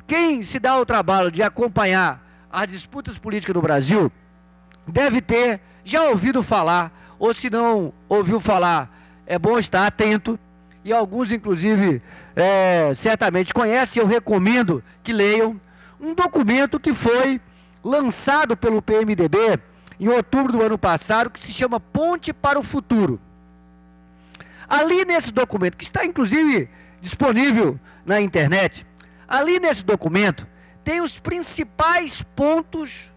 Quem se dá o trabalho de acompanhar as disputas políticas no Brasil deve ter já ouvido falar, ou se não ouviu falar, é bom estar atento, e alguns inclusive certamente conhecem, eu recomendo que leiam, um documento que foi lançado pelo PMDB em outubro do ano passado, que se chama Ponte para o Futuro. Ali nesse documento, que está inclusive disponível na internet, ali nesse documento tem os principais pontos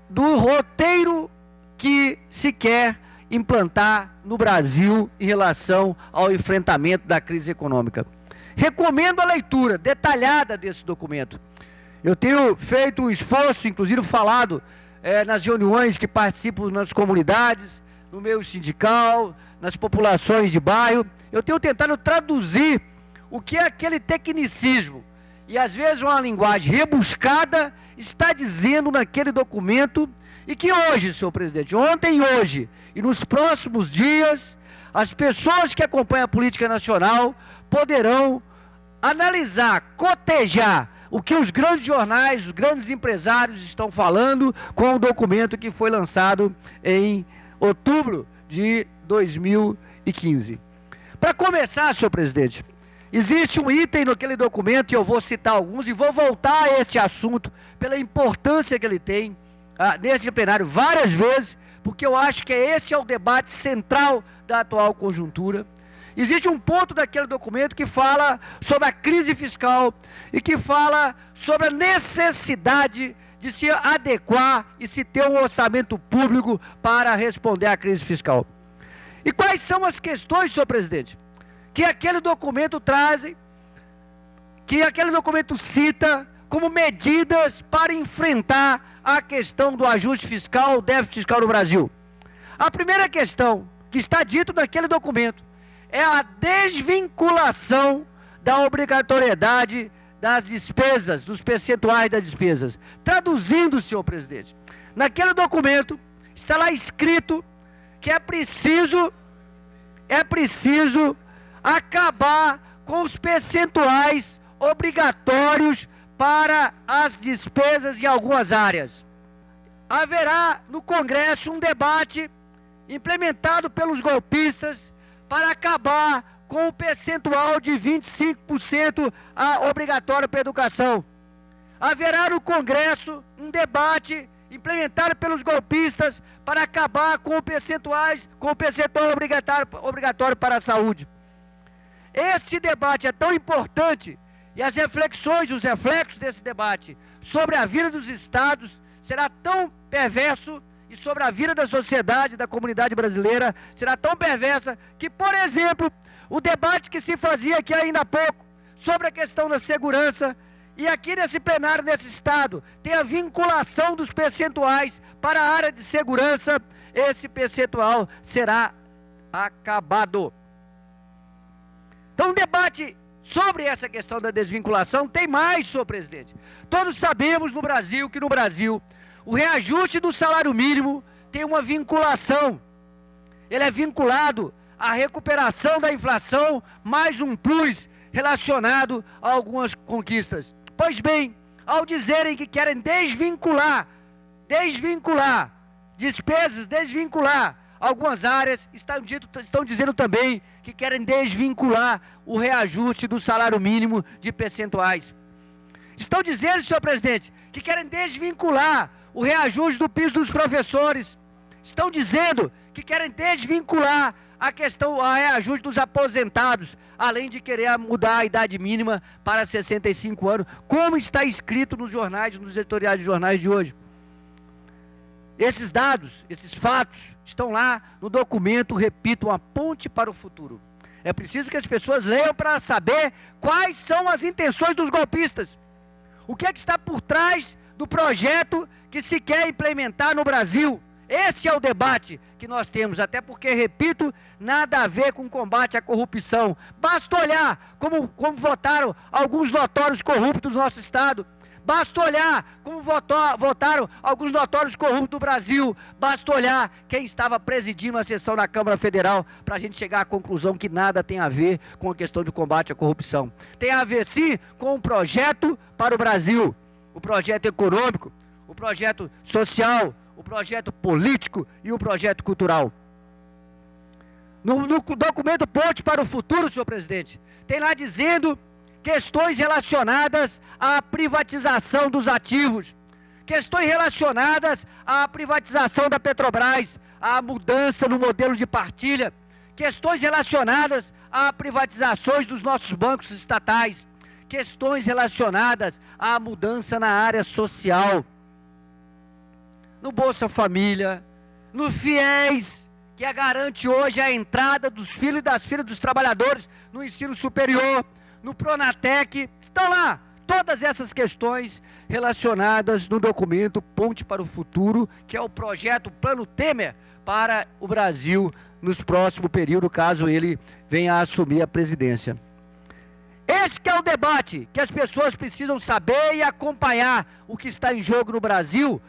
do roteiro que se quer implantar no Brasil em relação ao enfrentamento da crise econômica. Recomendo a leitura detalhada desse documento. Eu tenho feito um esforço, inclusive falado nas reuniões que participo nas comunidades, no meio sindical, nas populações de bairro. Eu tenho tentado traduzir o que é aquele tecnicismo, e às vezes uma linguagem rebuscada está dizendo naquele documento, e que hoje, senhor presidente, ontem e hoje, e nos próximos dias, as pessoas que acompanham a política nacional poderão analisar, cotejar o que os grandes jornais, os grandes empresários estão falando com o documento que foi lançado em outubro de 2015. Para começar, senhor presidente, existe um item naquele documento, e eu vou citar alguns, e vou voltar a esse assunto, pela importância que ele tem nesse plenário várias vezes, porque eu acho que esse é o debate central da atual conjuntura. Existe um ponto daquele documento que fala sobre a crise fiscal e que fala sobre a necessidade de se adequar e se ter um orçamento público para responder à crise fiscal. E quais são as questões, senhor presidente, que aquele documento traz, que aquele documento cita como medidas para enfrentar a questão do ajuste fiscal, o déficit fiscal no Brasil? A primeira questão que está dito naquele documento é a desvinculação da obrigatoriedade das despesas, dos percentuais das despesas. Traduzindo, senhor presidente, naquele documento está lá escrito que é preciso acabar com os percentuais obrigatórios para as despesas em algumas áreas. Haverá no Congresso um debate implementado pelos golpistas para acabar com o percentual de 25% obrigatório para a educação. Haverá no Congresso um debate implementado pelos golpistas para acabar com o percentual obrigatório para a saúde. Esse debate é tão importante, e as reflexões, os reflexos desse debate sobre a vida dos estados será tão perverso, e sobre a vida da sociedade, da comunidade brasileira, será tão perversa que, por exemplo, o debate que se fazia aqui ainda há pouco sobre a questão da segurança, e aqui nesse plenário desse estado tem a vinculação dos percentuais para a área de segurança, esse percentual será acabado. Então, o debate sobre essa questão da desvinculação tem mais, senhor presidente. Todos sabemos que no Brasil o reajuste do salário mínimo tem uma vinculação. Ele é vinculado à recuperação da inflação, mais um plus relacionado a algumas conquistas. Pois bem, ao dizerem que querem desvincular despesas, desvincular algumas áreas, estão dizendo também que querem desvincular o reajuste do salário mínimo de percentuais. Estão dizendo, senhor presidente, que querem desvincular o reajuste do piso dos professores. Estão dizendo que querem desvincular a questão, a reajuste dos aposentados, além de querer mudar a idade mínima para 65 anos, como está escrito nos jornais, nos editoriais de jornais de hoje. Esses dados, esses fatos, estão lá no documento, repito, uma ponte para o futuro. É preciso que as pessoas leiam para saber quais são as intenções dos golpistas. O que é que está por trás do projeto que se quer implementar no Brasil? Esse é o debate que nós temos, até porque, repito, nada a ver com combate à corrupção. Basta olhar como votaram alguns notórios corruptos do nosso estado. Basta olhar como votaram alguns notórios corruptos do Brasil. Basta olhar quem estava presidindo a sessão na Câmara Federal para a gente chegar à conclusão que nada tem a ver com a questão de combate à corrupção. Tem a ver, sim, com um projeto para o Brasil. O projeto econômico, o projeto social, o projeto político e o projeto cultural. No documento Ponte para o Futuro, senhor presidente, tem lá dizendo questões relacionadas à privatização dos ativos, questões relacionadas à privatização da Petrobras, à mudança no modelo de partilha, questões relacionadas a privatizações dos nossos bancos estatais, questões relacionadas à mudança na área social, no Bolsa Família, no FIES, que garante hoje a entrada dos filhos e das filhas dos trabalhadores no ensino superior, no Pronatec, estão lá todas essas questões relacionadas no documento Ponte para o Futuro, que é o projeto Plano Temer para o Brasil nos próximos períodos, caso ele venha a assumir a presidência. Esse que é o debate que as pessoas precisam saber e acompanhar o que está em jogo no Brasil.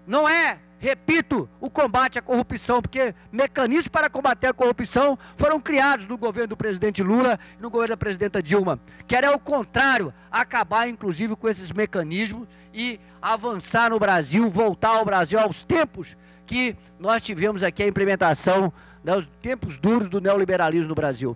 Não é, repito, o combate à corrupção, porque mecanismos para combater a corrupção foram criados no governo do presidente Lula e no governo da presidenta Dilma. Quer ao contrário, acabar inclusive com esses mecanismos e avançar no Brasil, voltar ao Brasil aos tempos que nós tivemos aqui a implementação, né, os tempos duros do neoliberalismo no Brasil.